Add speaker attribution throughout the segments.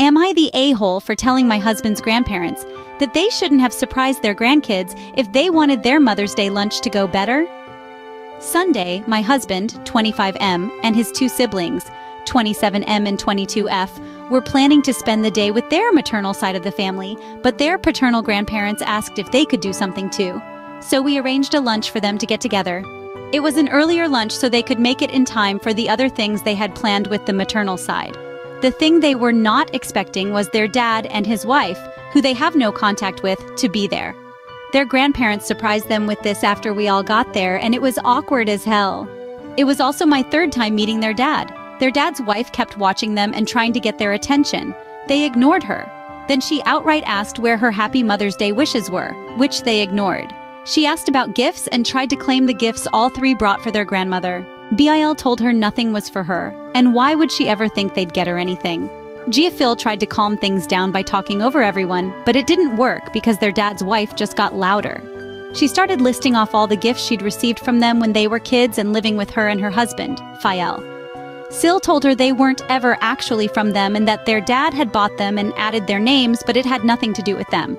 Speaker 1: Am I the a-hole for telling my husband's grandparents that they shouldn't have surprised their grandkids if they wanted their Mother's Day lunch to go better? Sunday, my husband, 25M, and his two siblings, 27M and 22F, were planning to spend the day with their maternal side of the family, but their paternal grandparents asked if they could do something too. So we arranged a lunch for them to get together. It was an earlier lunch so they could make it in time for the other things they had planned with the maternal side. The thing they were not expecting was their dad and his wife, who they have no contact with, to be there. Their grandparents surprised them with this after we all got there, and it was awkward as hell. It was also my third time meeting their dad. Their dad's wife kept watching them and trying to get their attention. They ignored her. Then she outright asked where her Happy Mother's Day wishes were, which they ignored. She asked about gifts and tried to claim the gifts all three brought for their grandmother. BIL told her nothing was for her, and why would she ever think they'd get her anything? Phil tried to calm things down by talking over everyone, but it didn't work because their dad's wife just got louder. She started listing off all the gifts she'd received from them when they were kids and living with her and her husband, Fael. Sil told her they weren't ever actually from them and that their dad had bought them and added their names, but it had nothing to do with them.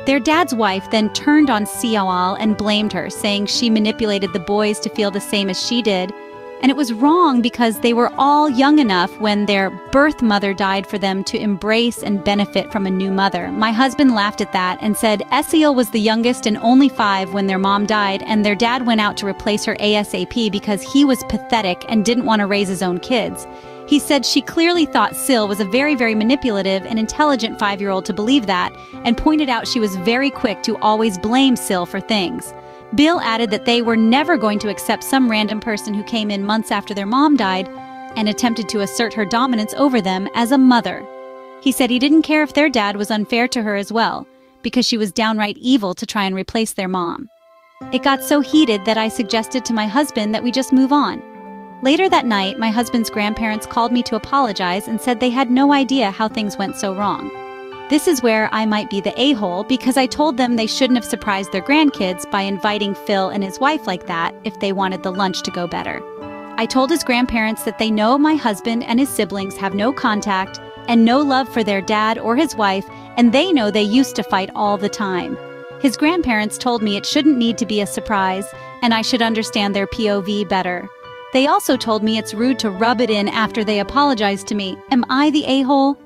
Speaker 1: Their dad's wife then turned on Siawal and blamed her, saying she manipulated the boys to feel the same as she did, and it was wrong because they were all young enough when their birth mother died for them to embrace and benefit from a new mother. My husband laughed at that and said Esiel was the youngest and only 5 when their mom died, and their dad went out to replace her ASAP because he was pathetic and didn't want to raise his own kids. He said she clearly thought Sil was a very, very manipulative and intelligent 5-year-old to believe that, and pointed out she was very quick to always blame Sil for things. Bill added that they were never going to accept some random person who came in months after their mom died and attempted to assert her dominance over them as a mother. He said he didn't care if their dad was unfair to her as well, because she was downright evil to try and replace their mom. It got so heated that I suggested to my husband that we just move on. Later that night, my husband's grandparents called me to apologize and said they had no idea how things went so wrong. This is where I might be the a-hole because I told them they shouldn't have surprised their grandkids by inviting Phil and his wife like that if they wanted the lunch to go better. I told his grandparents that they know my husband and his siblings have no contact and no love for their dad or his wife, and they know they used to fight all the time. His grandparents told me it shouldn't need to be a surprise, and I should understand their POV better. They also told me it's rude to rub it in after they apologized to me. Am I the a-hole?